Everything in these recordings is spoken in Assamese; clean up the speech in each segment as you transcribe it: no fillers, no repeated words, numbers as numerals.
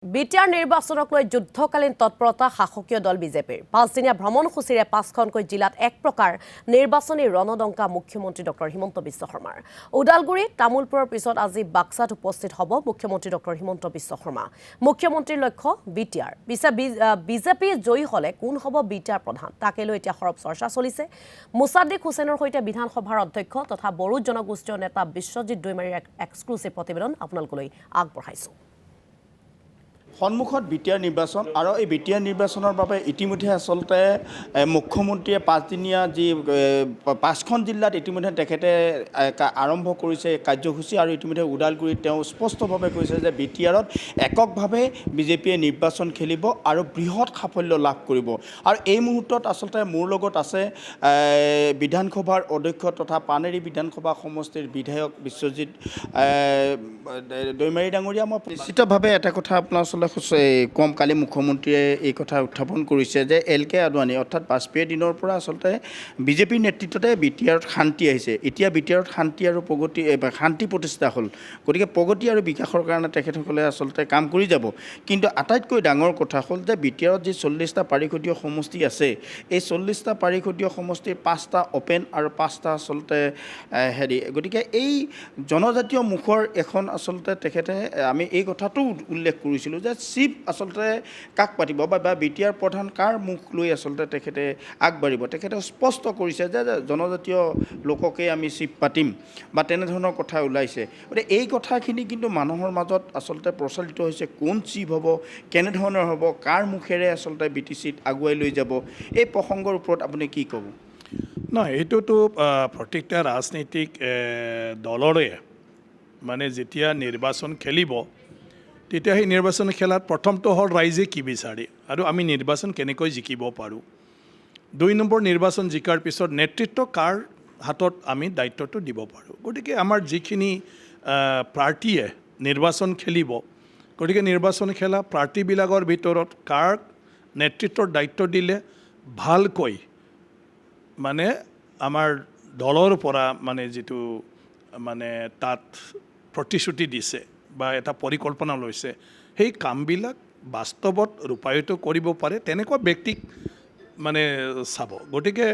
বিটিআৰ নিৰ্বাচনক লৈ যুদ্ধকালীন তৎপৰতা শাসকীয় দল বিজেপিৰ পাঁচদিনীয়া ভ্ৰমণসূচীৰে পাঁচখনকৈ জিলাত এক প্ৰকাৰ নিৰ্বাচনী ৰণদংকা মুখ্যমন্ত্ৰী ডক্টৰ হিমন্ত বিশ্ব শৰ্মাৰ ওদালগুৰি তামুলপুৰৰ পিছত আজি বাক্সাত উপস্থিত হ'ব মুখ্যমন্ত্ৰী ডক্টৰ হিমন্ত বিশ্ব শৰ্মা মুখ্যমন্ত্ৰীৰ লক্ষ্য বিটিআৰ বিজেপি জয়ী হ'লে কোন হ'ব বিটিআৰ প্ৰধান তাকে লৈ এতিয়া সৰব চৰ্চা চলিছে মুছাদ্দিক হুছেইনৰ সৈতে বিধানসভাৰ অধ্যক্ষ তথা বড়ো জনগোষ্ঠীয় নেতা বিশ্বজিৎ দৈমাৰীৰ এক্সক্লুচিভ প্ৰতিবেদন আপোনালোকলৈ আগবঢ়াইছো সন্মুখত বিটিআৰ নিৰ্বাচন আৰু এই বিটিআৰ নিৰ্বাচনৰ বাবে ইতিমধ্যে আচলতে মুখ্যমন্ত্ৰীয়ে পাঁচদিনীয়া যি পাঁচখন জিলাত ইতিমধ্যে তেখেতে আৰম্ভ কৰিছে কাৰ্যসূচী আৰু ইতিমধ্যে ওদালগুৰিত তেওঁ স্পষ্টভাৱে কৈছে যে বিটিআৰত এককভাৱে বিজেপিয়ে নিৰ্বাচন খেলিব আৰু বৃহৎ সাফল্য লাভ কৰিব আৰু এই মুহূৰ্তত আচলতে মোৰ লগত আছে বিধানসভাৰ অধ্যক্ষ তথা পানেৰী বিধানসভা সমষ্টিৰ বিধায়ক বিশ্বজিৎ দৈমাৰী ডাঙৰীয়া মই নিশ্চিতভাৱে এটা কথা আপোনাৰ কম কালি মুখ্যমন্ত্ৰীয়ে এই কথা উত্থাপন কৰিছে যে এল.কে. আদৱানী অৰ্থাৎ বাজপেয়ীৰ দিনৰ পৰা আচলতে বিজেপিৰ নেতৃত্বতে বিটিআৰত শান্তি আহিছে এতিয়া বিটিআৰত শান্তি আৰু প্ৰগতি শান্তি প্ৰতিষ্ঠা হ'ল গতিকে প্ৰগতি আৰু বিকাশৰ কাৰণে তেখেতসকলে আচলতে কাম কৰি যাব কিন্তু আটাইতকৈ ডাঙৰ কথা হ'ল যে বিটিআৰত যি 40টা পাৰিষদীয় সমষ্টি আছে এই 40টা পাৰিষদীয় সমষ্টিৰ 5টা অপেন আৰু 5টা আচলতে গতিকে এই জনজাতীয় মুখৰ এখন আচলতে তেখেতে আমি এই কথাটো উল্লেখ কৰিছিলোঁ যে চিফ আচলতে কাক পাতিব বা বিটিআৰ প্ৰধান কাৰ মুখ লৈ আচলতে তেখেতে আগবাঢ়িব তেখেতে স্পষ্ট কৰিছে যে জনজাতীয় লোককেই আমি চিফ পাতিম বা তেনেধৰণৰ কথা ওলাইছে গতিকে এই কথাখিনি কিন্তু মানুহৰ মাজত আচলতে প্ৰচলিত হৈছে কোন চিফ হ'ব কেনেধৰণৰ হ'ব কাৰ মুখেৰে আচলতে বিটিচিত আগুৱাই লৈ যাব এই প্ৰসংগৰ ওপৰত আপুনি কি ক'ব নহয় এইটোতো প্ৰত্যেকটা ৰাজনৈতিক দলৰে মানে যেতিয়া নিৰ্বাচন খেলিব তেতিয়া সেই নিৰ্বাচন খেলাত প্ৰথমটো হ'ল ৰাইজে কি বিচাৰে আৰু আমি নিৰ্বাচন কেনেকৈ জিকিব পাৰোঁ 2 নম্বৰ নিৰ্বাচন জিকাৰ পিছত নেতৃত্ব কাৰ হাতত আমি দায়িত্বটো দিব পাৰোঁ গতিকে আমাৰ যিখিনি পাৰ্টীয়ে নিৰ্বাচন খেলিব গতিকে নিৰ্বাচন খেলা পাৰ্টীবিলাকৰ ভিতৰত কাৰ নেতৃত্বৰ দায়িত্ব দিলে ভালকৈ মানে আমাৰ দলৰ পৰা মানে যিটো মানে তাত প্ৰতিশ্ৰুতি দিছে বা এটা পৰিকল্পনা লৈছে সেই কামবিলাক বাস্তৱত ৰূপায়িত কৰিব পাৰে তেনেকুৱা ব্যক্তিক মানে চাব গতিকে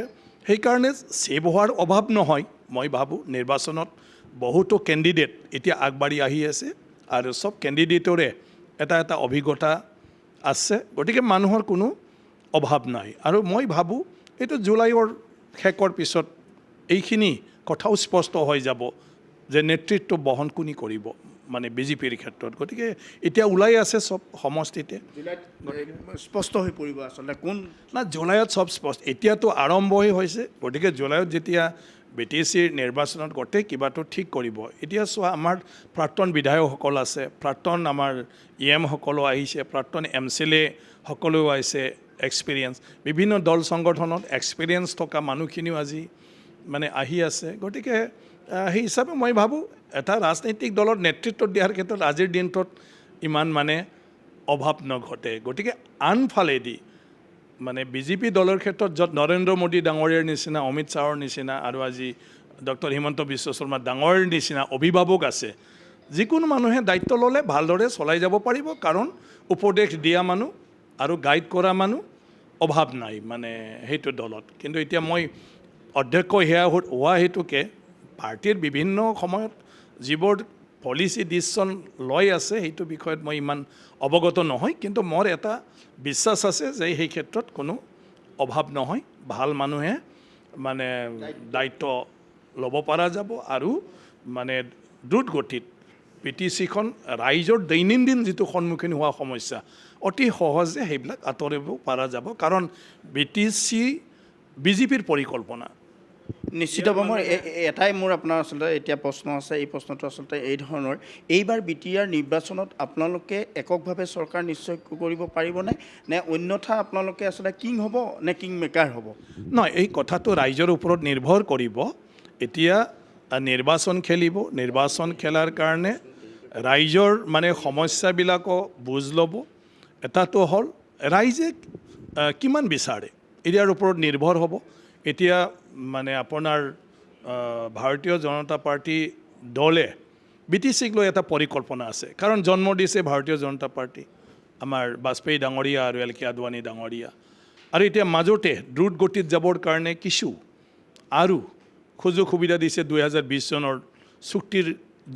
সেইকাৰণে ছেভ হোৱাৰ অভাৱ নহয় মই ভাবোঁ নিৰ্বাচনত বহুতো কেণ্ডিডেট এতিয়া আগবাঢ়ি আহি আছে আৰু চব কেণ্ডিডেটৰে এটা অভিজ্ঞতা আছে গতিকে মানুহৰ কোনো অভাৱ নাই আৰু মই ভাবোঁ এইটো জুলাইৰ শেষৰ পিছত এইখিনি কথাও স্পষ্ট হৈ যাব যে নেতৃত্ব বহন কোনে কৰিব মানে বিজেপিৰ ক্ষেত্ৰত গতিকে এতিয়া ওলাই আছে চব সমষ্টিতে স্পষ্ট হৈ পৰিব আচলতে কোন না জুলাইত চব স্পষ্ট এতিয়াতো আৰম্ভই হৈছে গতিকে জুলাইত যেতিয়া বিটিচিৰ নিৰ্বাচনত গোটেই কিবাটো ঠিক কৰিব এতিয়া চোৱা আমাৰ প্ৰাক্তন বিধায়কসকল আছে প্ৰাক্তন আমাৰ EM সকলো আহিছে প্ৰাক্তন MCLA সকলেও আহিছে এক্সপিৰিয়েঞ্চ বিভিন্ন দল সংগঠনত এক্সপিৰিয়েঞ্চ থকা মানুহখিনিও আজি মানে আহি আছে গতিকে সেই হিচাপে মই ভাবোঁ এটা ৰাজনৈতিক দলৰ নেতৃত্ব দিয়াৰ ক্ষেত্ৰত আজিৰ দিনটোত ইমান মানে অভাৱ নঘটে গতিকে আনফালেদি মানে বিজেপি দলৰ ক্ষেত্ৰত য'ত নৰেন্দ্ৰ মোদী ডাঙৰীয়াৰ নিচিনা অমিত শ্বাহৰ নিচিনা আৰু আজি ডক্টৰ হিমন্ত বিশ্ব শৰ্মা ডাঙৰ নিচিনা অভিভাৱক আছে যিকোনো মানুহে দায়িত্ব ল'লে ভালদৰে চলাই যাব পাৰিব কাৰণ উপদেশ দিয়া মানুহ আৰু গাইড কৰা মানুহ অভাৱ নাই মানে সেইটো দলত কিন্তু এতিয়া মই অধ্যক্ষ হোৱা হেতুকে পাৰ্টীৰ বিভিন্ন সময়ত যিবোৰ পলিচি ডিচিশ্যন লৈ আছে সেইটো বিষয়ত মই ইমান অৱগত নহয় কিন্তু মোৰ এটা বিশ্বাস আছে যে সেই ক্ষেত্ৰত কোনো অভাৱ নহয় ভাল মানুহে মানে দায়িত্ব ল'ব পৰা যাব আৰু মানে দ্ৰুত গতিত পিটিচিখন ৰাইজৰ দৈনন্দিন যিটো সন্মুখীন হোৱা সমস্যা অতি সহজে সেইবিলাক আঁতৰিব পৰা যাব কাৰণ বিটিচি বিজেপিৰ পৰিকল্পনা নিশ্চিতভাৱে মই এটাই মোৰ আপোনাৰ আচলতে এতিয়া প্ৰশ্ন আছে এই প্ৰশ্নটো আচলতে এই ধৰণৰ এইবাৰ বিটিআৰ নিৰ্বাচনত আপোনালোকে এককভাৱে চৰকাৰ নিশ্চয় কৰিব পাৰিবনে নে অন্যথা আপোনালোকে আচলতে কিং হ'ব নে কিং মেকাৰ হ'ব নহয় এই কথাটো ৰাইজৰ ওপৰত নিৰ্ভৰ কৰিব এতিয়া নিৰ্বাচন খেলিব নিৰ্বাচন খেলাৰ কাৰণে ৰাইজৰ মানে সমস্যাবিলাকো বুজ ল'ব এটাটো হ'ল ৰাইজে কিমান বিচাৰে ইয়াৰ ওপৰত নিৰ্ভৰ হ'ব এতিয়া মানে আপোনাৰ ভাৰতীয় জনতা পাৰ্টি দলে বিটিচিক লৈ এটা পৰিকল্পনা আছে কাৰণ জন্ম দিছে ভাৰতীয় জনতা পাৰ্টি আমাৰ বাজপেয়ী ডাঙৰীয়া আৰু এল কে আদৱানী ডাঙৰীয়া আৰু এতিয়া মাজতে দ্ৰুত গতিত যাবৰ কাৰণে কিছু আৰু সুযোগ সুবিধা দিছে 2020 চনৰ চুক্তিৰ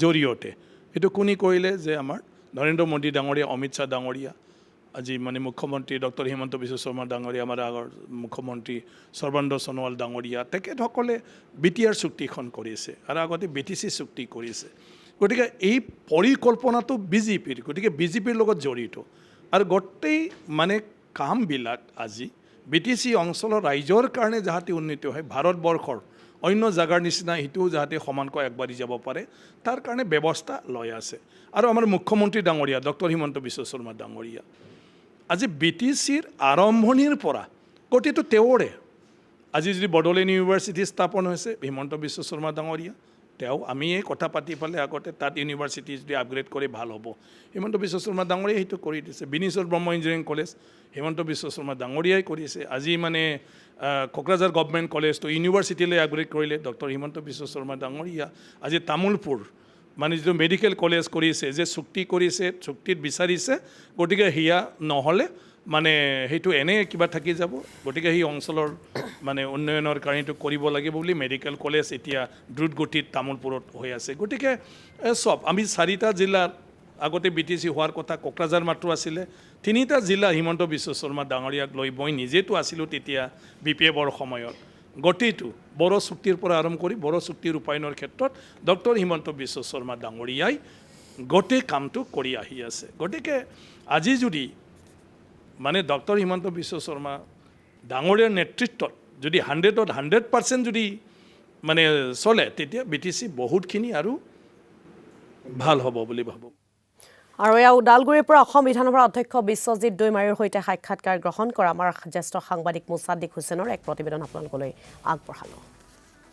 জৰিয়তে এইটো কোনে কৰিলে যে আমাৰ নৰেন্দ্ৰ মোদী ডাঙৰীয়া অমিত শ্বাহ ডাঙৰীয়া আজি মানে মুখ্যমন্ত্ৰী ডক্টৰ হিমন্ত বিশ্ব শৰ্মা ডাঙৰীয়া আমাৰ আগৰ মুখ্যমন্ত্ৰী সৰ্বানন্দ সোণোৱাল ডাঙৰীয়া তেখেতসকলে BTR চুক্তিখন কৰিছে আৰু আগতে BTC চুক্তি কৰিছে গতিকে এই পৰিকল্পনাটো বিজেপিৰ গতিকে বিজেপিৰ লগত জড়িত আৰু গোটেই মানে কামবিলাক আজি BTC অঞ্চলৰ ৰাইজৰ কাৰণে যাতে উন্নতি হয় ভাৰতবৰ্ষৰ অন্য জাগাৰ নিচিনা হিটো যাতে সমানকৈ আগবাঢ়ি যাব পাৰে তাৰ কাৰণে ব্যৱস্থা লৈ আছে আৰু আমাৰ মুখ্যমন্ত্ৰী ডাঙৰীয়া ডক্টৰ হিমন্ত বিশ্ব শৰ্মা ডাঙৰীয়া আজি BTCৰ আৰম্ভণিৰ পৰা গতিটো তেওঁৰে আজি যদি বড়োলেণ্ড ইউনিভাৰ্চিটি স্থাপন হৈছে হিমন্ত বিশ্ব শৰ্মা ডাঙৰীয়া তেওঁ আমি এই কথা পাতি পেলাই আগতে তাত ইউনিভাৰ্চিটি যদি আপগ্ৰেড কৰি ভাল হ'ব হিমন্ত বিশ্ব শৰ্মা ডাঙৰীয়াই সেইটো কৰি দিছে বিনেশ্বৰ ব্ৰহ্ম ইঞ্জিনিয়াৰিং কলেজ হিমন্ত বিশ্ব শৰ্মা ডাঙৰীয়াই কৰিছে আজি মানে কোকৰাঝাৰ গভৰ্ণমেণ্ট কলেজটো ইউনিভাৰ্চিটিলৈ আপগ্ৰেড কৰিলে ডক্টৰ হিমন্ত বিশ্ব শৰ্মা ডাঙৰীয়া আজি তামোলপুৰ মানে যিটো মেডিকেল কলেজ কৰিছে যে চুক্তি কৰিছে চুক্তিত বিচাৰিছে গতিকে সেয়া নহ'লে মানে সেইটো এনে কিবা থাকি যাব গতিকে সেই অঞ্চলৰ মানে উন্নয়নৰ কাৰণেটো কৰিব লাগিব বুলি মেডিকেল কলেজ এতিয়া দ্ৰুত গতিত তামোলপুৰত হৈ আছে গতিকে সব আমি 4টা জিলা আগতে BTC হোৱাৰ কথা কোকৰাঝাৰ মাত্ৰ আছিলে 3টা জিলা হিমন্ত বিশ্ব শৰ্মা ডাঙৰীয়াক লৈ মই নিজেতো আছিলোঁ তেতিয়া BPFৰ সময়ত গতিটো বড়ো চুক্তিৰ পৰা আৰম্ভ কৰি বড়ো চুক্তি ৰূপায়ণৰ ক্ষেত্ৰত ডক্টৰ হিমন্ত বিশ্ব শৰ্মা ডাঙৰীয়াই গোটেই কামটো কৰি আহি আছে গতিকে আজি যদি মানে ডক্টৰ হিমন্ত বিশ্ব শৰ্মা ডাঙৰীয়াৰ নেতৃত্বত যদি 100% যদি মানে চলে তেতিয়া BTC বহুতখিনি আৰু ভাল হ'ব বুলি ভাবোঁ আৰু এয়া ওদালগুৰিৰ পৰা অসম বিধানসভাৰ অধ্যক্ষ বিশ্বজিৎ দৈমাৰীৰ সৈতে সাক্ষাৎকাৰ গ্ৰহণ কৰা আমাৰ জ্যেষ্ঠ সাংবাদিক মুছাদ্দিক হুছেইনৰ এক প্ৰতিবেদন আপোনালোকলৈ আগবঢ়ালোঁ